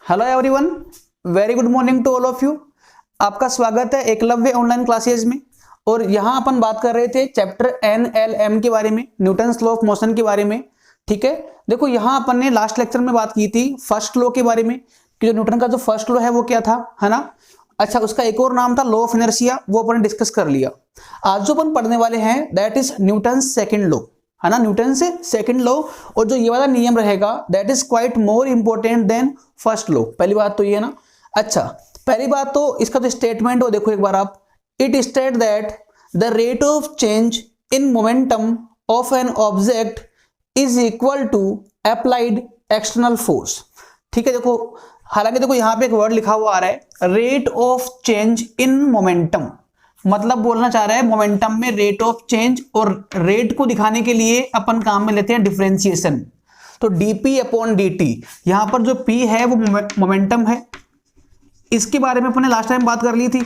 Hello everyone, very good morning to all of you. आपका स्वागत है एकलव्य ऑनलाइन क्लासेज में। और यहाँ अपन बात कर रहे थे चैप्टर NLM के बारे में, न्यूटन्स लॉ ऑफ मोशन के बारे में। ठीक है, देखो यहाँ अपन ने लास्ट लेक्चर में बात की थी फर्स्ट लॉ के बारे में कि जो न्यूटन का जो फर्स्ट लॉ है वो क्या था, है ना। अच्छा, उसका एक और नाम था लॉ ऑफ इनर्शिया, वो अपन ने डिस्कस कर लिया। आज जो अपन पढ़ने वाले हैं that is Newton's second law, है ना, न्यूटन से सेकंड लॉ। और जो ये वाला नियम रहेगा that is quite more important than first law. पहली बात तो ये ना। अच्छा, पहली बात तो इसका जो स्टेटमेंट हो देखो एक बार आप। It state that the rate of change in momentum of an object is equal to applied external force. ठीक है, देखो हालांकि देखो यहाँ पे एक वर्ड लिखा हुआ आ रहा है rate of change in momentum, मतलब बोलना चाह रहा है मोमेंटम में रेट ऑफ चेंज। और रेट को दिखाने के लिए अपन काम में लेते हैं डिफरेंशिएशन। तो dp अपॉन dt, यहां पर जो p है वो मोमेंटम है। इसके बारे में अपन ने लास्ट टाइम बात कर ली थी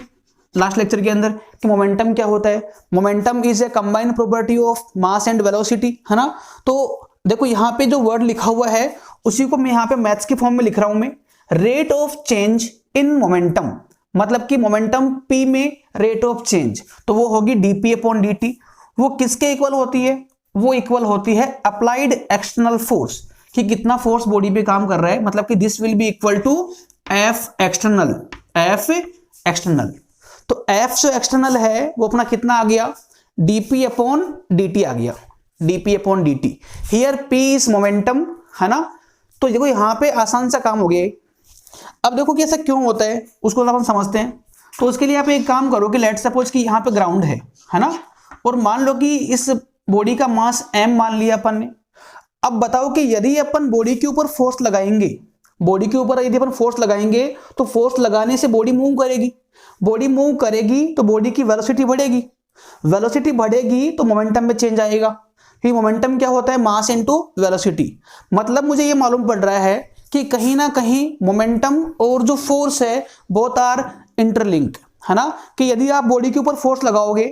लास्ट लेक्चर के अंदर कि मोमेंटम क्या होता है। Momentum is a combined property of mass and velocity, है ना। तो देखो यहाँ पे जो वर्ड लिखा हुआ है उसी को मैं यहाँ पे मैथ्स के फॉर्म में लिख रहा हूं मैं। Rate of change in momentum, मतलब कि मोमेंटम p में रेट ऑफ चेंज, तो वो होगी dp अपॉन dt। वो किसके इक्वल होती है? वो इक्वल होती है अप्लाइड एक्सटर्नल फोर्स, कि कितना फोर्स बॉडी पे काम कर रहा है, मतलब कि this will be equal to F external. F external, तो F जो एक्सटर्नल है वो अपना कितना आ गया? dp अपॉन dt आ गया, dp upon dt। Here p is momentum, है ना। तो देखो यहाँ पे आसान सा काम हो गया। अब देखो कि ऐसा क्यों होता है उसको अपन समझते हैं। तो उसके लिए आप एक काम करो कि लेट सपोज कि यहाँ पे ग्राउंड है ना, और मान लो कि इस बॉडी का मास m मान लिया अपन ने। अब बताओ कि यदि अपन बॉडी के ऊपर फोर्स लगाएंगे, बॉडी के ऊपर यदि अपन फोर्स लगाएंगे तो फोर्स लगाने से बॉडी मूव करेगी, बॉडी मूव करेगी तो बॉडी की वेलोसिटी बढ़ेगी, वेलोसिटी बढ़ेगी तो मोमेंटम में चेंज आएगा। कि मोमेंटम क्या होता है? Mass into velocity. मतलब मुझे ये मालूम पड़ रहा है कि कहीं ना कहीं मोमेंटम और जो फोर्स है बोथ आर इंटरलिंक, है ना। कि यदि आप बॉडी के ऊपर फोर्स लगाओगे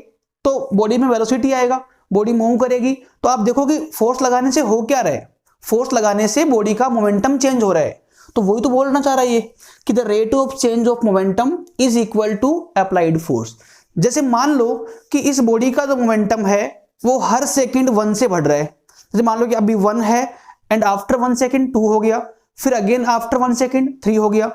तो बॉडी में वेलोसिटी आएगा, बॉडी मूव करेगी। तो आप देखो कि फोर्स लगाने से हो क्या रहा है? फोर्स लगाने से बॉडी का मोमेंटम चेंज हो रहा है। तो वही तो बोलना चाह रहा है ये कि the rate of change of momentum is equal to applied force. जैसे मान लो कि इस बॉडी का जो मोमेंटम है वो हर सेकेंड 1 से बढ़ रहा है। जैसे मान लो कि अभी 1 है एंड आफ्टर 1 सेकेंड 2 हो गया, फिर अगेन आफ्टर 1 सेकेंड 3 हो गया।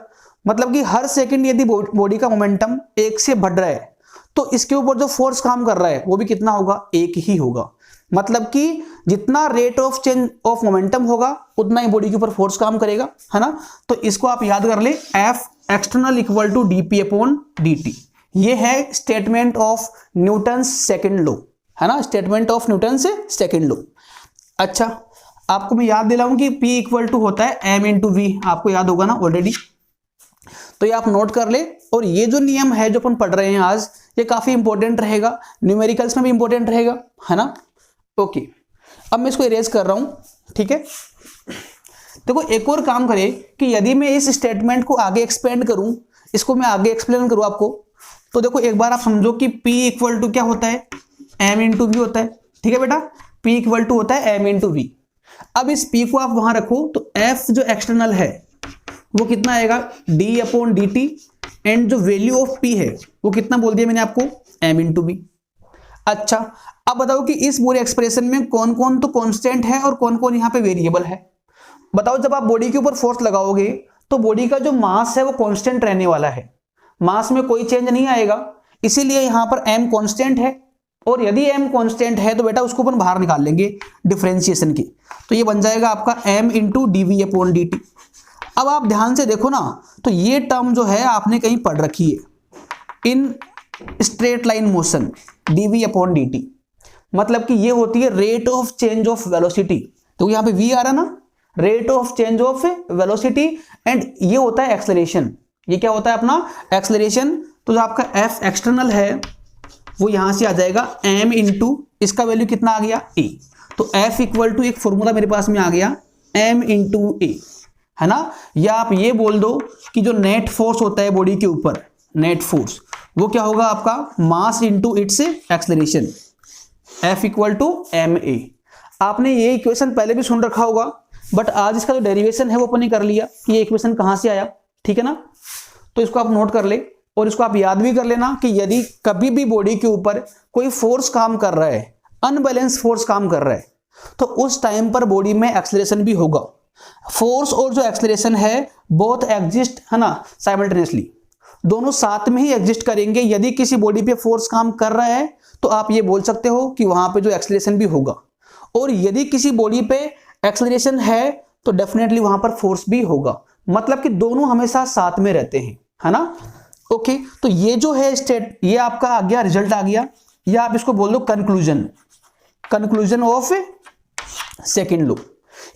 मतलब कि हर सेकेंड यदि बॉडी का मोमेंटम 1 से बढ़ रहा है तो इसके ऊपर जो फोर्स काम कर रहा है वो भी कितना होगा? 1 ही होगा। मतलब कि जितना rate of change of momentum होगा उतना ही बॉडी के ऊपर फोर्स काम करेगा, है ना। तो इसको आप याद कर ले, F external equal to dp upon dt। ये है statement of Newton's second law, है ना, statement of Newton's second law. अच्छा, आपको मैं याद दिलाऊं कि P इक्वल टू होता है m इंटू वी, आपको याद होगा ना ऑलरेडी। तो ये आप नोट कर ले। और ये जो नियम है जो अपन पढ़ रहे हैं आज, ये काफी इंपॉर्टेंट रहेगा, न्यूमेरिकल्स में भी इंपॉर्टेंट रहेगा, है ना। ओके, अब मैं इसको इरेज कर रहा हूं। ठीक है, देखो एक और काम करें कि यदि मैं इस स्टेटमेंट को आगे एक्सपेंड करूं, इसको मैं आगे एक्सप्लेन करूं आपको, तो देखो एक बार आप समझो कि P इक्वल टू क्या होता है? m इंटू वी होता है। ठीक है बेटा, P इक्वल टू होता है m इंटू वी। अब इस P को आप वहां रखो तो F जो एक्सटर्नल है वो कितना आएगा? d upon dt। एंड जो वैल्यू ऑफ P है वो कितना बोल दिया मैंने आपको? m into v. अच्छा, अब बताओ कि इस पूरे एक्सप्रेशन में कौन कौन तो कांस्टेंट है और कौन कौन यहाँ पे वेरिएबल है। बताओ, जब आप बॉडी के ऊपर फोर्स लगाओगे तो बॉडी का जो मास है वो कांस्टेंट रहने वाला है, मास में कोई चेंज नहीं आएगा, इसीलिए यहाँ पर m कांस्टेंट है। और यदि m कांस्टेंट है तो बेटा उसको अपन बाहर निकाल लेंगे डिफरेंशिएशन की, तो ये बन जाएगा आपका m into dv upon dt। अब आप ध्यान से देखो ना, तो ये टर्म जो है आपने कहीं पढ़ रखी है in straight line motion, dv upon dt, मतलब कि ये होती है rate of change of velocity. तो यहाँ पे v आ रहा ना, rate of change of velocity, and ये होता है एक्सेलरेशन। ये क्या होता है अपना? एक्सेलरेशन। तो जो आपका F एक्सटर्नल है वो यहां से आ जाएगा m इंटू, इसका वैल्यू कितना आ गया? a। तो F इक्वल टू एक फॉर्मूला मेरे पास में आ गया m इंटू a, है ना। या आप ये बोल दो कि जो नेट फोर्स होता है बॉडी के ऊपर, नेट फोर्स वो क्या होगा आपका? Mass into its acceleration, F equal to ma। आपने ये इक्वेशन पहले भी सुन रखा होगा, बट आज इसका जो डेरिवेशन है वो अपन ने कर लिया कि ये इक्वेशन कहां से आया। ठीक है ना। तो इसको आप नोट कर ले और इसको आप याद भी कर लेना कि यदि कभी भी बॉडी के ऊपर कोई फोर्स काम कर रहा है, अनबैलेंस फोर्स काम कर रहा है, तो उस टाइम पर बॉडी में एक्सेलरेशन भी होगा। फोर्स और जो एक्सेलरेशन है बोथ एग्जिस्ट है ना साइमल्टेनियसली, दोनों साथ में ही एग्जिस्ट करेंगे। यदि किसी बॉडी पे फोर्स काम कर रहा है तो आप ये बोल सकते हो कि वहां पे जो एक्सेलरेशन भी होगा, और यदि किसी बॉडी पे एक्सेलरेशन है तो डेफिनेटली वहां पर फोर्स भी होगा। मतलब कि दोनों हमेशा साथ में रहते हैं, है ना। ओके, तो ये जो है स्टेट, ये आपका आ गया, रिजल्ट आ गया, या आप इसको बोल दो conclusion, conclusion of second law.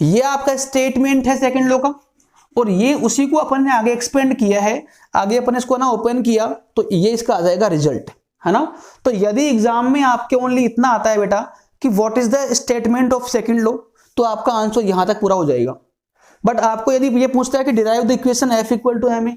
ये आपका स्टेटमेंट है सेकंड लॉ का, और ये उसी को अपन ने आगे एक्सपेंड किया है, आगे अपन इसको ना ओपन किया तो ये इसका आ जाएगा रिजल्ट, है ना। तो यदि एग्जाम में आपके ओनली इतना आता है बेटा कि what is the statement of second law, तो आपका आंसर यहां तक पूरा हो जाएगा। बट आपको यदि ये पूछता है कि derive the equation F equal to ma,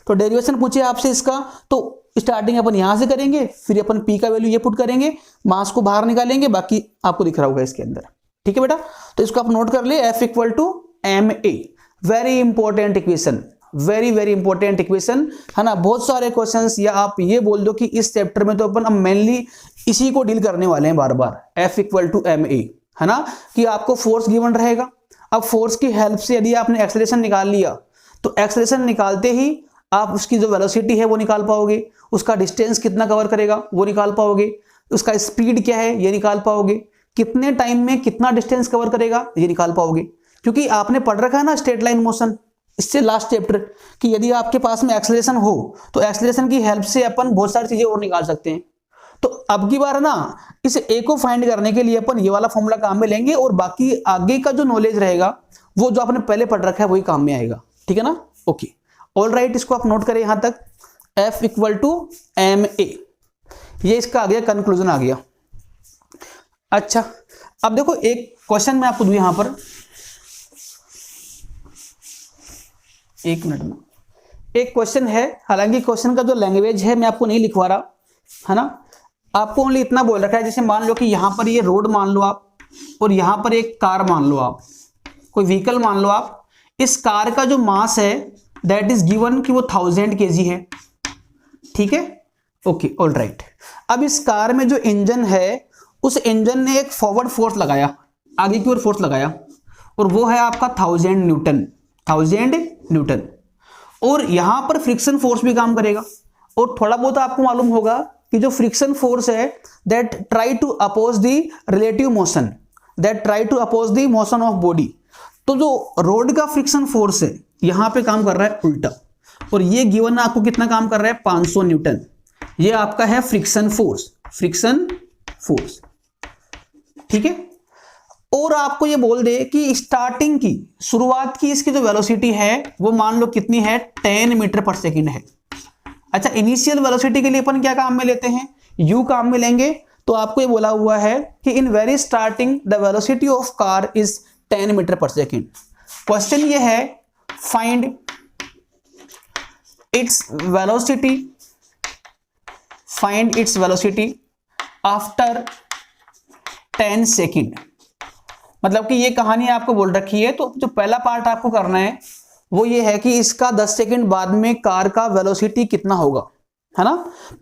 तो डेरिवेशन पूछे आपसे इसका, तो स्टार्टिंग अपन यहां से करेंगे, फिर अपन P का वैल्यू ये पुट करेंगे, मास को बाहर निकालेंगे, बाकी आपको दिख रहा होगा इसके अंदर। ठीक है बेटा, तो इसको आप नोट कर ले, F equal to ma, very important equation, very very important equation, है ना। बहुत सारे क्वेश्चंस, या आप ये बोल दो कि इस चैप्टर में तो अपन अब मेनली इसी को डील करने वाले हैं बार बार, F इक्वल टू ma, है ना, कि आपको फोर्स गिवन रहेगा। अब फोर्स की हेल्प से यदि आपने एक्सेलरेशन निकाल लिया, तो एक्सेलरेशन निकालते ही आप उसकी जो वेलोसिटी है वो निकाल पाओगे, उसका डिस्टेंस कितना कवर करेगा वो निकाल पाओगे, उसका स्पीड क्या है ये निकाल पाओगे, कितने टाइम में कितना डिस्टेंस कवर करेगा ये निकाल पाओगे। क्योंकि आपने पढ़ रखा है ना स्ट्रेट लाइन मोशन, इससे लास्ट चैप्टर, कि यदि आपके पास में एक्सेलरेशन हो तो एक्सेलरेशन की हेल्प से अपन बहुत सारी चीजें और निकाल सकते हैं। तो अब की बार ना इस ए को फाइंड करने के लिए अपन ये वाला फॉर्मूला काम में लेंगे, और बाकी आगे का जो नॉलेज रहेगा वो जो आपने पहले पढ़ रखा है वही काम में आएगा। ठीक है ना। ओके, ऑल राइट, इसको आप नोट करें यहां तक, F इक्वल टू ma, ये इसका आ गया, कंक्लूजन आ गया। अच्छा, अब देखो एक क्वेश्चन मैं आपको दूं यहां पर, एक मिनट में, एक क्वेश्चन है, हालांकि क्वेश्चन का जो लैंग्वेज है मैं आपको नहीं लिखवा रहा, है ना। आपको ओनली इतना बोल रखा है, जैसे मान लो कि यहां पर ये रोड मान लो आप, और यहां पर एक कार मान लो आप, कोई व्हीकल मान लो आप। इस कार का जो मास है दैट इज गिवन कि वो 1000 kg है। ठीक है, ओके, ऑल राइट। अब इस कार में जो इंजन है, उस इंजन ने एक फॉरवर्ड फोर्स लगाया, आगे की ओर फोर्स लगाया, और वो है आपका 1000 न्यूटन, 1000 न्यूटन। और यहां पर फ्रिक्शन फोर्स भी काम करेगा, और थोड़ा बहुत आपको मालूम होगा कि जो फ्रिक्शन फोर्स है that try to oppose the relative motion, that try to oppose the motion of body. तो जो रोड का फ्रिक्शन फोर्स है यहां पे काम कर रहा है उल्टा, और ये गिवन आपको कितना काम कर रहा है, 500 न्यूटन। ये आपका है फ्रिक्शन फोर्स, फ्रिक्शन फोर्स। ठीक है, और आपको ये बोल दे कि स्टार्टिंग की, शुरुआत की इसकी जो वेलोसिटी है वो मान लो कितनी है, 10 मीटर पर सेकंड है। अच्छा, इनिशियल वेलोसिटी के लिए अपन क्या काम में लेते हैं, u काम में लेंगे। तो आपको ये बोला हुआ है कि in very starting the velocity of car is 10 metre per second. Question ये है, find its velocity, find its velocity after 10 second. मतलब कि ये कहानी आपको बोल रखी है, तो जो पहला पार्ट आपको करना है वो ये है कि इसका 10 सेकंड बाद में कार का वेलोसिटी कितना होगा, है ना।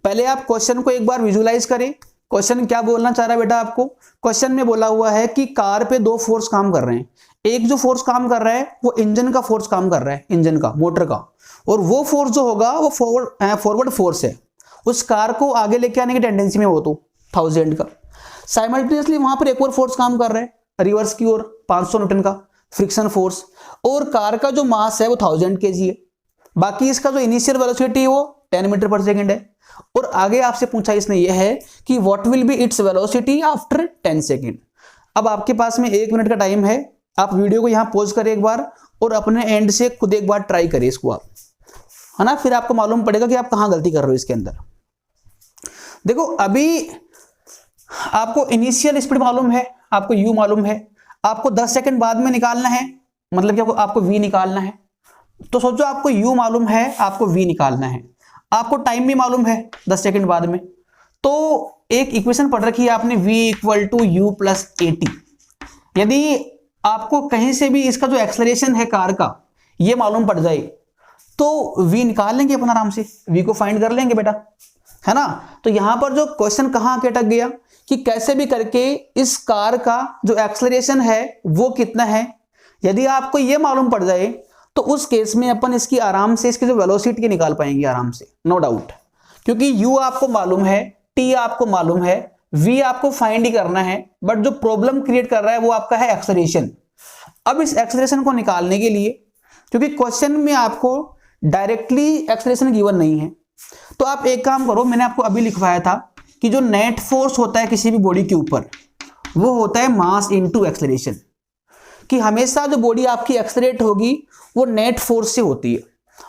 पहले आप क्वेश्चन को एक बार विजुलाइज करें। क्वेश्चन क्या बोलना चाह रहा है बेटा आपको, क्वेश्चन में बोला हुआ है कि कार पे दो फोर्स काम कर रहे हैं। एक जो फोर्स काम कर रहा है वो इंजन का फोर्स काम कर रहा है, इंजन का, मोटर का, और वो फोर्स जो होगा वो फॉरवर्ड फोर्स है, उस कार को आगे लेके आने की टेंडेंसी में, वो तो 1000 का। साइमल्टेनियसली वहां पर एक और फोर्स काम कर रहा है रिवर्स की ओर, 500 न्यूटन का फ्रिक्शन फोर्स, और कार का जो मास है वो 1000 kg है। बाकी इसका जो इनिशियल वेलोसिटी है वो 10 मीटर पर सेकंड है। और आगे आपसे पूछा इसने ये है कि what will be it's velocity after 10 second. अब आपके पास में 1 मिनट का टाइम है, आप वीडियो को यहां पॉज करें एक बार, और अपने एंड से खुद एक बार ट्राई करिए इसको आप, है ना। फिर आपको मालूम पड़ेगा कि आप कहां गलती कर रहे हो इसके अंदर। देखो, अभी आपको इनिशियल स्पीड मालूम है, आपको u मालूम है, आपको 10 सेकंड बाद में निकालना है, मतलब कि आपको v निकालना है। तो सोचो, आपको u मालूम है, आपको v निकालना है, आपको टाइम भी मालूम है 10 सेकंड बाद में। तो एक इक्वेशन पढ़ रखी है आपने, v equal to u plus at। यदि आपको कहीं से भी इसका जो एक्सेलरेशन है कार का ये मालूम पड़ जाए, तो v निकाल लेंगे अपन आराम से, v को फाइंड कर लेंगे बेटा, है ना। तो यहां पर जो क्वेश्चन कहां के अटक गया कि कैसे भी करके इस कार का जो एक्सेलरेशन है वो कितना है। यदि आपको ये मालूम पड़ जाए तो उस केस में अपन इसकी आराम से इसकी जो वेलोसिटी निकाल पाएंगे आराम से, नो डाउट, क्योंकि u आपको मालूम है, t आपको मालूम है, v आपको फाइंड ही करना है, बट जो प्रॉब्लम क्रिएट कर रहा है वो आपका है एक्सेलरेशन। अब इस एक्सेलरेशन को निकालने के लिए, क्योंकि क्वेश्चन में आपको डायरेक्टली एक्सेलरेशन गिवन नहीं है, तो आप एक काम करो, मैंने आपको अभी लिखवाया था कि जो नेट फोर्स होता है किसी भी बॉडी के ऊपर वो होता है मास इनटू एक्सेलरेशन, कि हमेशा जो बॉडी आपकी एक्सेलरेट होगी वो नेट फोर्स से होती है।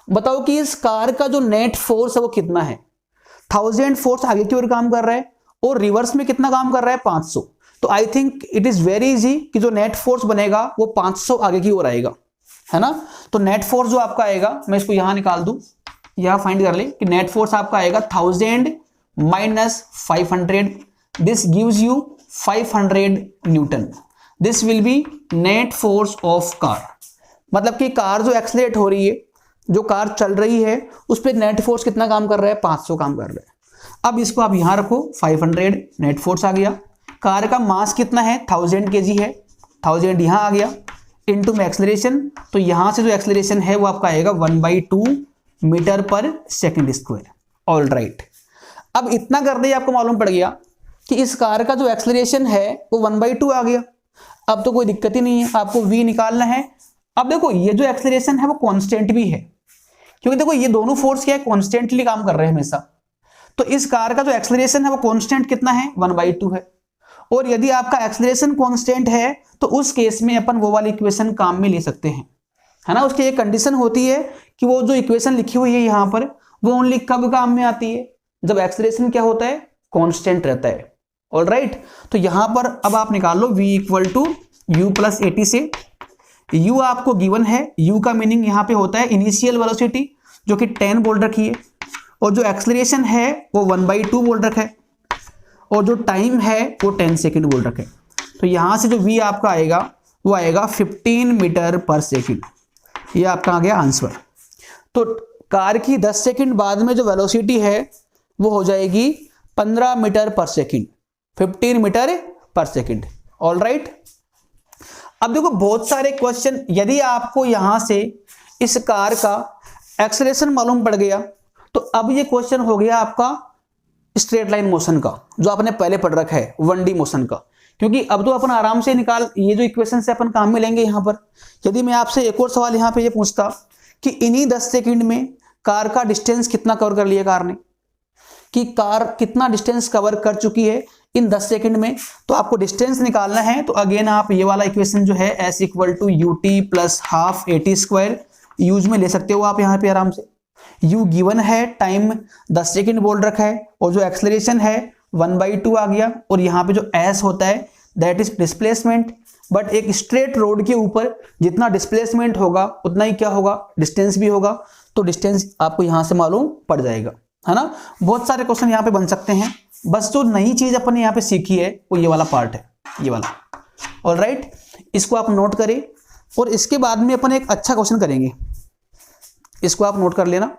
बताओ कि इस कार का जो नेट फोर्स है वो कितना है। 1000 फोर्स आगे की ओर काम कर रहा है और रिवर्स में कितना काम कर रहा है, 500। तो I think it is very easy कि जो नेट फोर्स बनेगा वो 500 आगे की ओर आएगा, है ना। तो नेट फोर्स जो आपका आएगा, मैं इसको यहां निकाल दूं, यहां फाइंड कर ले कि नेट फोर्स आपका आएगा 1000 minus 500, this gives you 500 Newton. This will B net force of car. मतलब कि कार जो एक्सेलरेट हो रही है, जो कार चल रही है, उस पर नेट फोर्स कितना काम कर रहा है, 500 काम कर रहा है। अब इसको आप यहां रखो, 500 नेट फोर्स आ गया। कार का मास कितना है, 1000 kg है, 1000 यहां आ गया, इनटू में एक्सेलरेशन, तो यहां से जो एक्सेलरेशन है वो आपका आएगा 1/2 मीटर पर सेकेंड स्क्वायर। ऑल राइट, अब इतना करते ही आपको मालूम पड़ गया कि इस कार का जो एक्सेलरेशन है वो 1/2 आ गया। अब तो कोई दिक्कत ही नहीं है, आपको v निकालना है। अब देखो ये जो एक्सेलरेशन है वो कांस्टेंट भी है, क्योंकि देखो ये दोनों फोर्स क्या है, कांस्टेंटली काम कर रहे हैं हमेशा। तो इस कार का जो एक्सेलरेशन है वो कांस्टेंट कितना है, 1/2 है। और यदि आपका एक्सेलरेशन कांस्टेंट है तो उस केस में अपन वो वाली इक्वेशन काम में ले सकते हैं, है ना। उसकी एक कंडीशन होती है कि वो जो इक्वेशन लिखी हुई है यहाँ पर वो ओनली कब काम में आती है, जब एक्सेलरेशन क्या होता है, कांस्टेंट रहता है। ऑल राइट, तो यहां पर अब आप निकाल लो v equal to u plus AT से। u आपको गिवन है, u का मीनिंग यहाँ पे होता है इनिशियल वेलोसिटी जो कि 10 बोल रखी है, और जो एक्सेलरेशन है वो 1/2 बोल रखा है, और जो टाइम है वो 10 सेकेंड बोल रखा है। तो यहां से जो v आपका आएगा वो आएगा 15 मीटर पर सेकेंड। ये आपका आ गया आंसर। तो कार की 10 सेकेंड बाद में जो वेलोसिटी है वो हो जाएगी 15 मीटर पर सेकेंड, 15 मीटर पर सेकेंड। ऑल राइट, अब देखो बहुत सारे क्वेश्चन, यदि आपको यहां से इस कार का एक्सेलरेशन मालूम पड़ गया तो अब ये क्वेश्चन हो गया आपका स्ट्रेट लाइन मोशन का, जो आपने पहले पढ़ रखा है 1D मोशन का, क्योंकि अब तो अपन आराम से निकाल, ये जो इक्वेशन से अपन काम में लेंगे यहां पर। यदि मैं आपसे एक और सवाल यहां पे ये पूछता कि इन्हीं 10 सेकंड में कार का डिस्टेंस कितना कवर कर लिया कार ने, कि कार कितना डिस्टेंस कवर कर चुकी है इन 10 सेकंड में, तो आपको डिस्टेंस निकालना है। तो अगेन आप ये वाला इक्वेशन जो है s equal to u t plus half AT square use में ले सकते हो आप यहाँ पे आराम से। u गिवन है, टाइम 10 सेकंड बोल रखा है, और जो एक्सेलरेशन है 1/2 आ गया, और यहाँ पे जो s होता है दैट इज डिस्प्लेसमेंट। बट एक स्ट्रेट रोड के ऊपर जितना डिस्प्लेसमेंट होगा उतना ही क्या होगा, डिस्टेंस भी होगा। तो डिस्टेंस आपको यहाँ से मालूम पड़ जाएगा, है ना। बहुत सारे क्वेश्चन यहाँ पे बन सकते हैं, बस जो नई चीज अपन ने यहाँ पे सीखी है वो ये वाला पार्ट है, ये वाला। ऑल राइट, इसको आप नोट करें, और इसके बाद में अपन एक अच्छा क्वेश्चन करेंगे, इसको आप नोट कर लेना,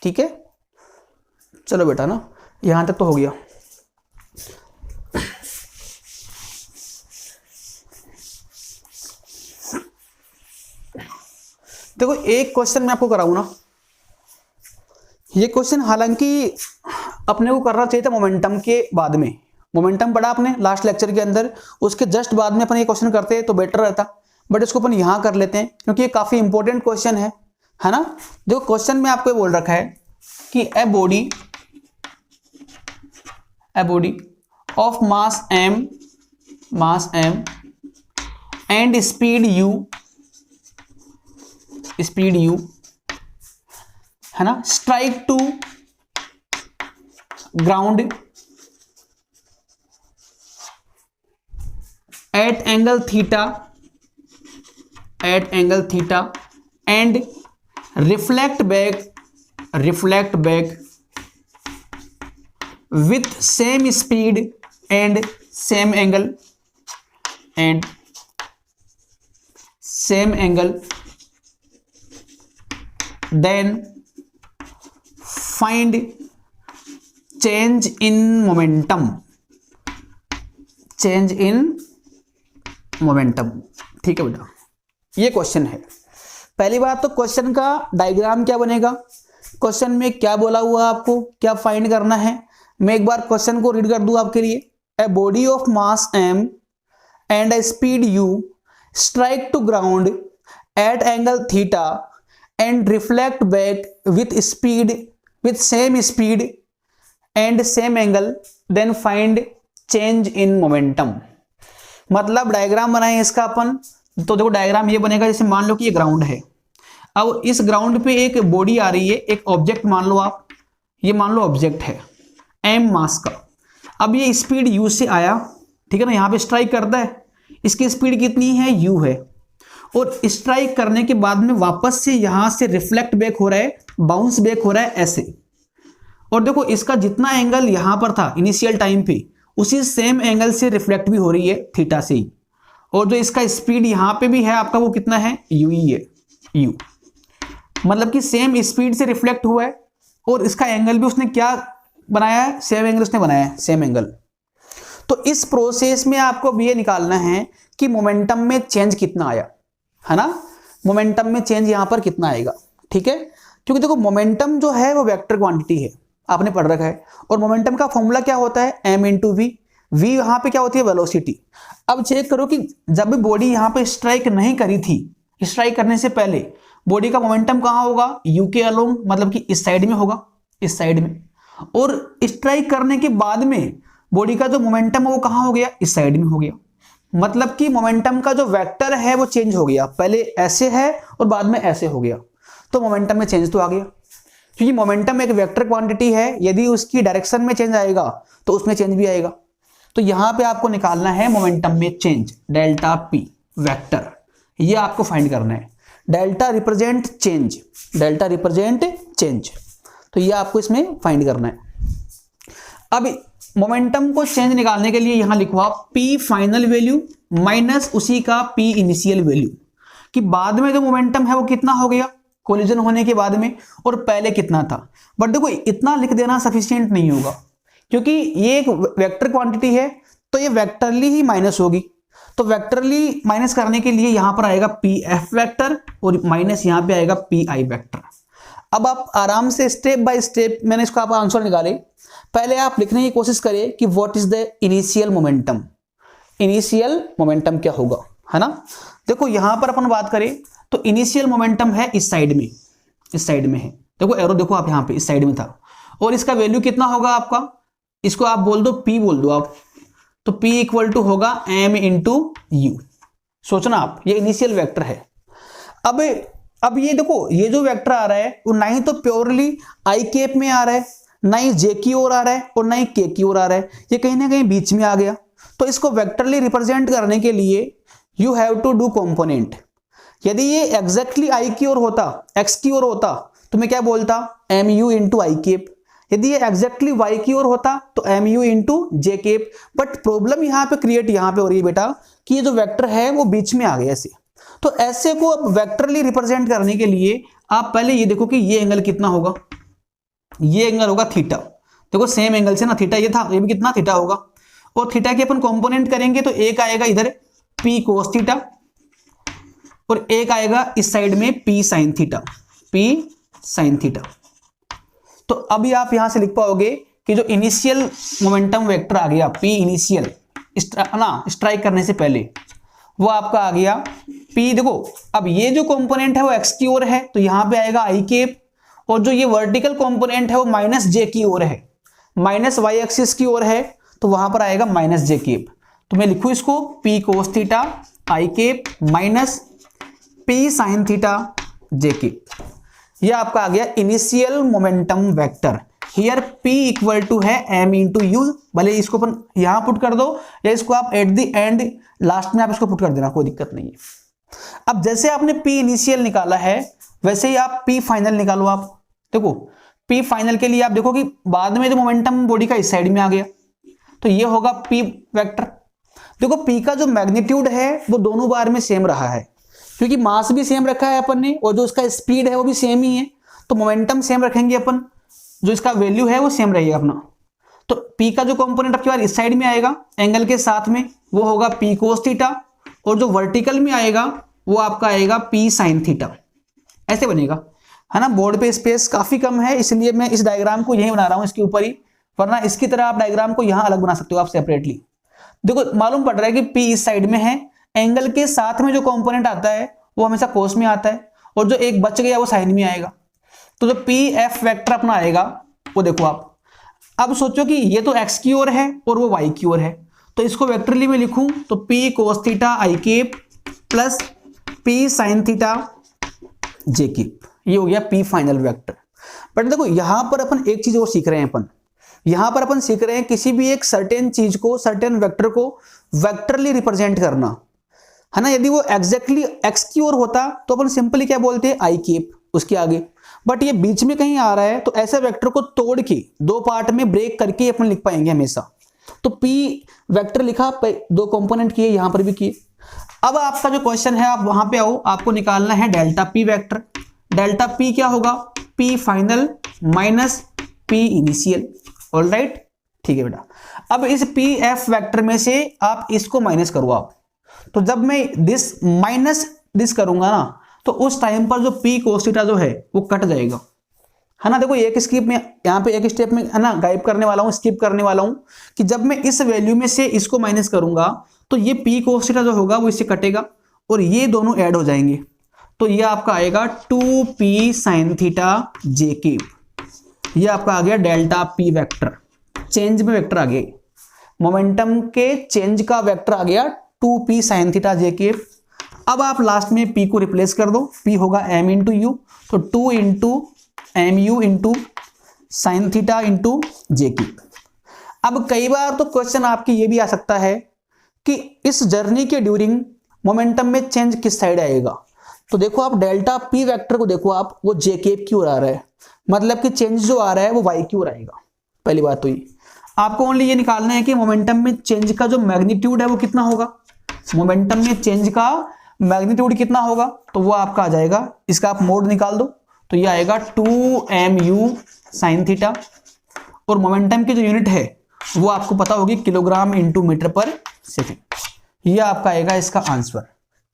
ठीक है। चलो बेटा ना, यहां तक तो हो गया। देखो एक क्वेश्चन मैं आपको कराऊं ना, ये क्वेश्चन हालांकि अपने को करना चाहिए था मोमेंटम के बाद में। मोमेंटम पढ़ा आपने लास्ट लेक्चर के अंदर, उसके जस्ट बाद में अपन ये क्वेश्चन करते तो बेटर रहता, बट इसको अपन यहां कर लेते हैं क्योंकि ये काफी इंपॉर्टेंट क्वेश्चन है ना। देखो क्वेश्चन में आपको बोल रखा है कि a body of mass m and speed u है ना, strike to ground at angle theta and reflect back with same speed and same angle then find change in momentum, change in momentum. ठीक है बेटा, ये question है। पहली बात तो क्वेश्चन का डायग्राम क्या बनेगा, क्वेश्चन में क्या बोला हुआ आपको, क्या फाइंड करना है। मैं एक बार क्वेश्चन को रीड कर दूं आपके लिए। A body of mass m and a speed u strike to ground at angle theta and reflect back with same speed and same angle, then find change in momentum. मतलब diagram बनाए इसका अपन। तो देखो diagram ये बनेगा, जैसे मान लो कि ये ग्राउंड है। अब इस ग्राउंड पे एक बॉडी आ रही है, एक ऑब्जेक्ट मान लो आप, ये मान लो ऑब्जेक्ट है m मास का। अब ये स्पीड u से आया, ठीक है ना, यहाँ पे स्ट्राइक करता है, इसकी स्पीड कितनी है, u है। और स्ट्राइक करने के बाद में वापस से यहाँ से रिफ्लेक्ट बैक हो रहा है, बाउंस बैक हो रहा है ऐसे। और देखो इसका जितना एंगल यहाँ पर था इनिशियल टाइम पे, उसी सेम एंगल से रिफ्लेक्ट भी हो रही है थीटा से ही। और जो इसका स्पीड यहाँ पे भी है आपका, वो कितना है, u ही है, u। मतलब कि सेम स्पीड से रिफ्लेक्ट हुआ है और इसका एंगल भी उसने क्या बनाया है, सेम एंगल उसने बनाया है, सेम एंगल। तो इस प्रोसेस में आपको भी ये निकालना है कि मोमेंटम में चेंज कितना आया, है ना, मोमेंटम में चेंज यहां पर कितना आएगा। ठीक है, क्योंकि देखो मोमेंटम जो है वो वेक्टर क्वांटिटी है, आपने पढ़ रखा है। और मोमेंटम का फॉर्मूला क्या होता है, m इंटू वी। वी यहाँ पे क्या होती है, वेलोसिटी। अब चेक करो कि जब भी बॉडी यहाँ पे स्ट्राइक नहीं करी थी, स्ट्राइक करने से पहले बॉडी का मोमेंटम कहाँ होगा, u के अलोंग, मतलब कि इस साइड में होगा, इस साइड में। और स्ट्राइक करने के बाद में बॉडी का जो मोमेंटम है वो कहाँ हो गया, इस साइड में हो गया। मतलब कि मोमेंटम का जो वेक्टर है वो चेंज हो गया, पहले ऐसे है और बाद में ऐसे हो गया। तो मोमेंटम में चेंज तो आ गया, क्योंकि मोमेंटम एक वेक्टर क्वांटिटी है, यदि उसकी डायरेक्शन में चेंज आएगा तो उसमें चेंज भी आएगा। तो यहां पे आपको निकालना है मोमेंटम में चेंज, डेल्टा पी वेक्टर, ये आपको फाइंड करना है। Delta represent change, delta represent change, तो ये आपको इसमें फाइंड करना है। अब मोमेंटम को चेंज निकालने के लिए यहां लिखवा P फाइनल वैल्यू माइनस उसी का P इनिशियल वैल्यू, कि बाद में जो मोमेंटम है वो कितना हो गया कोलिजन होने के बाद में, और पहले कितना था। बट देखो इतना लिख देना सफिशिएंट नहीं होगा, क्योंकि ये एक वेक्टर क्वांटिटी है, तो ये वेक्टरली ही माइनस होगी। तो वेक्टरली माइनस करने के लिए यहां पर आएगा PF वेक्टर और माइनस यहां पे आएगा PI वेक्टर। अब आप आराम से स्टेप बाय स्टेप, मैंने इसका आप आंसर निकाले। पहले आप लिखने की कोशिश करें कि what is the initial momentum, initial momentum क्या होगा, है ना। देखो यहां पर अपन बात करें तो इनिशियल मोमेंटम है इस साइड में, इस साइड में है। देखो एरो देखो आप, यहां पे इस साइड में था, और इसका वैल्यू कितना होगा आपका, इसको आप बोल दो P बोल दो आप, तो P इक्वल टू होगा m इंटू यू। सोचना आप, ये इनिशियल वेक्टर है। अब ये देखो, ये जो वेक्टर आ रहा है वो ना ही तो प्योरली आई केप में आ रहा है, ना ही जे की ओर आ रहा है और ना ही के की ओर आ रहा है, ये कहीं ना कहीं बीच में आ गया। तो इसको वेक्टरली रिप्रेजेंट करने के लिए you have to do component. यदि ये एग्जैक्टली आई की ओर होता, एक्स की ओर होता, तो मैं क्या बोलता, m u into i cap. यदि ये एग्जैक्टली वाई की ओर होता तो m u into j cap. But problem यहाँ पे क्रिएट यहाँ पे हो रही है बेटा, कि ये जो वेक्टर है वो बीच में आ गया ऐसे। तो ऐसे को अब वेक्टरली रिप्रेजेंट करने के लिए आप पहले ये देखो कि ये एंगल कितना होगा, ये एंगल होगा थीटा। देखो सेम एंगल से ना थीटा ये था, ये भी कितना थीटा होगा। और थीटा के अपन कंपोनेंट करेंगे तो एक आएगा इधर P cos थीटा और एक आएगा इस साइड में P sin theta, P sin theta. तो अभी आप यहां से लिख पाओगे कि जो इनिशियल मोमेंटम वेक्टर आ गया P इनिशियल ना स्ट्राइक करने से पहले, वो आपका आ गया P। देखो अब ये जो कंपोनेंट है वो x की ओर है, तो यहां पे आएगा आई केप, और जो ये वर्टिकल कंपोनेंट है वो माइनस जे की ओर है, माइनस वाई एक्सिस की ओर है, तो वहां पर आएगा माइनस जे केप। तो मैं लिखूं इसको P cos theta I cap minus P sin theta J cap. यह आपका आ गया initial momentum vector. Here P equal to है m इंटू यू। भले इसको अपन यहां पुट कर दो या इसको आप एट द एंड लास्ट में आप इसको पुट कर देना, कोई दिक्कत नहीं है। अब जैसे आपने P इनिशियल निकाला है वैसे ही आप P फाइनल निकालो। आप देखो P फाइनल के लिए आप देखो कि बाद में जो मोमेंटम बॉडी का इस साइड में आ गया, तो ये होगा P वेक्टर। देखो P का जो मैग्नीट्यूड है वो दोनों बार में सेम रहा है, क्योंकि मास भी सेम रखा है अपन ने और जो उसका स्पीड है वो भी सेम ही है, तो मोमेंटम सेम रखेंगे अपन, जो इसका वैल्यू है वो सेम रहेगा अपना। तो P का जो कंपोनेंट आपके पास इस साइड में आएगा एंगल के साथ में वो होगा P cos थीटा, और जो वर्टिकल में आएगा वो आपका आएगा P sin थीटा। ऐसे बनेगा, है ना। बोर्ड पे स्पेस काफी कम है इसलिए मैं इस डायग्राम को यहीं बना रहा हूं इसके ऊपर ही, वरना इसकी तरह आप डायग्राम को यहां अलग बना सकते हो आप सेपरेटली। देखो मालूम पड़ रहा है कि P इस साइड में है, एंगल के साथ में जो कंपोनेंट आता है वो हमेशा कोस में आता है, और जो एक बच गया वो साइन में आएगा। तो जो पी एफ वेक्टर अपना आएगा वो देखो आप। अब सोचो कि ये तो एक्स की ओर है और वो वाई की ओर है, तो इसको वेक्टरली में लिखूं तो P cos theta I cap plus P sine theta J cap, ये हो गया पी फाइनल वेक्टर। बट देखो यहां पर अपन एक चीज और सीख रहे हैं, यहां पर अपन सीख रहे हैं किसी भी एक सर्टेन चीज को, सर्टेन वेक्टर को वेक्टरली रिप्रेजेंट करना, है ना। यदि वो एग्जैक्टली एक्स की ओर होता तो अपन सिंपली क्या बोलते हैं आई केप उसके आगे, बट ये बीच में कहीं आ रहा है तो ऐसे वेक्टर को तोड़ के दो पार्ट में ब्रेक करके अपन लिख पाएंगे हमेशा। तो पी वेक्टर लिखा, दो कंपोनेंट किए, यहां पर भी किए। अब आपका जो क्वेश्चन है आप वहां पे आओ, आपको निकालना है delta P vector. Delta P क्या होगा, P final minus P initial. Alright, ठीक है बेटा। अब इस पी एफ वेक्टर में से आप इसको माइनस करो आप, तो जब मैं दिस माइनस दिस करूंगा ना तो उस टाइम पर जो पी कोस थीटा जो है वो कट जाएगा, है ना। देखो एक स्किप में यहाँ पे एक स्टेप में, है ना, गायब करने वाला हूं, स्किप करने वाला हूं कि जब मैं इस वैल्यू में से इसको माइनस करूंगा तो ये पी कोस थीटा जो होगा वो इससे कटेगा और ये दोनों ऐड हो जाएंगे, तो ये आपका आएगा 2p sign theta J cap. ये आपका आ गया डेल्टा पी वेक्टर, चेंज में वेक्टर आ गया, मोमेंटम के चेंज का वेक्टर आ गया 2p sign theta J cap. अब आप लास्ट में p को रिप्लेस कर दो, p होगा m इंटू यू, तो 2 into m u into sine theta into j cap. अब कई बार तो क्वेश्चन आपकी ये भी आ सकता है कि इस जर्नी के ड्यूरिंग मोमेंटम में चेंज किस साइड आएगा, तो देखो आप डेल्टा पी वेक्टर को देखो आप, वो जे केप की ओर आ रहा है, मतलब कि चेंज जो आ रहा है वो वाई की ओर आएगा। पहली बात तो ये आपको ओनली ये निकालना है कि मोमेंटम में चेंज का जो मैग्नीट्यूड है वो कितना होगा, मोमेंटम में चेंज का मैग्नीट्यूड कितना होगा, तो वो आपका आ जाएगा, इसका आप मोड निकाल दो तो ये आएगा 2mu साइन थीटा, और मोमेंटम की जो यूनिट है वो आपको पता होगी किलोग्राम इंटू मीटर पर सेकेंड। ये आपका आएगा इसका आंसर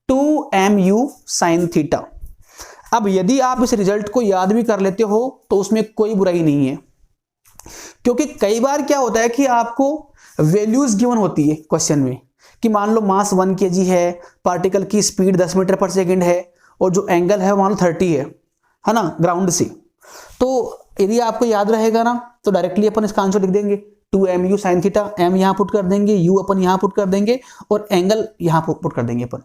2mu साइन थीटा। अब यदि आप इस रिजल्ट को याद भी कर लेते हो तो उसमें कोई बुराई नहीं है, क्योंकि कई बार क्या होता है कि आपको वैल्यूज गिवन होती है क्वेश्चन में कि मान लो मास 1 kg है, पार्टिकल की स्पीड 10 मीटर पर सेकेंड है, और जो एंगल है मान लो 30 है ना, ग्राउंड से। तो यदि आपको याद रहेगा ना तो डायरेक्टली अपन इसका आंसर लिख देंगे 2mu साइन थीटा, m यहाँ पुट कर देंगे, u अपन यहाँ पुट कर देंगे और एंगल यहाँ पुट कर देंगे अपन।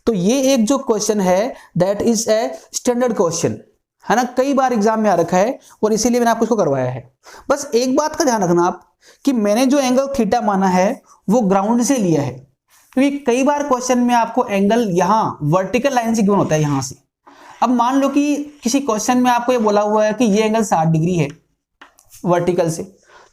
तो ये एक जो क्वेश्चन है that is a standard question, है ना, कई बार एग्जाम में आ रखा है और इसीलिए मैंने आपको इसको करवाया है। बस एक बात का ध्यान रखना आप कि मैंने जो एंगल थीटा माना है वो ग्राउंड से लिया है, क्योंकि कई बार क्वेश्चन में आपको एंगल यहाँ वर्टिकल लाइन से गिवन होता है यहाँ से। अब मान लो कि किसी क्वेश्चन में आपको ये बोला हुआ है कि ये एंगल 60 डिग्री है वर्टिकल से,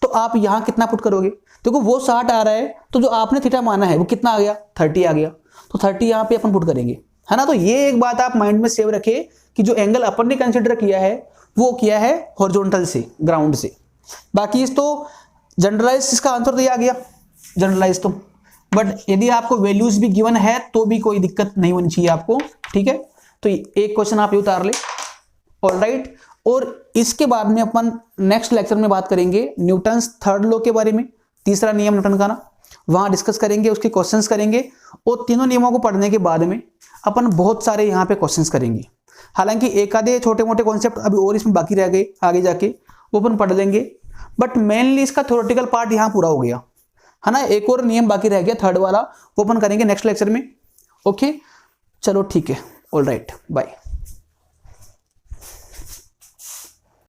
तो आप यहाँ कितना पुट करोगे, देखो वो 60 आ रहा है तो जो आपने थीटा माना है वो कितना आ गया, 30 आ गया, तो 30 यहाँ पे अपन पुट करेंगे, है ना। तो ये एक बात आप माइंड में सेव रखें कि जो एंगल अपन ने कंसिडर किया है वो किया है हॉरिजॉन्टल से, ग्राउंड से। बाकी इस तो जनरलाइज इसका आंसर तो ये आ गया जनरलाइज तो, बट यदि आपको वैल्यूज भी गिवन है तो भी कोई दिक्कत नहीं होनी चाहिए आपको, ठीक है। तो एक क्वेश्चन आप ये उतार ले, ऑलराइट। और इसके बाद में अपन नेक्स्ट लेक्चर में बात करेंगे न्यूटन्स थर्ड लॉ के बारे में, तीसरा नियम न्यूटन का ना, वहां डिस्कस करेंगे, उसके क्वेश्चंस करेंगे, और तीनों नियमों को पढ़ने के बाद में अपन बहुत सारे यहाँ पे क्वेश्चंस करेंगे। हालांकि एक आधे छोटे मोटे कॉन्सेप्ट अभी और इसमें बाकी रह गए, आगे जाके वो अपन पढ़ लेंगे, बट मेनली इसका थ्योरेटिकल पार्ट यहाँ पूरा हो गया, है ना। एक और नियम बाकी रह गया थर्ड वाला, वो अपन करेंगे नेक्स्ट लेक्चर में। ओके, चलो ठीक है, ऑलराइट, बाय।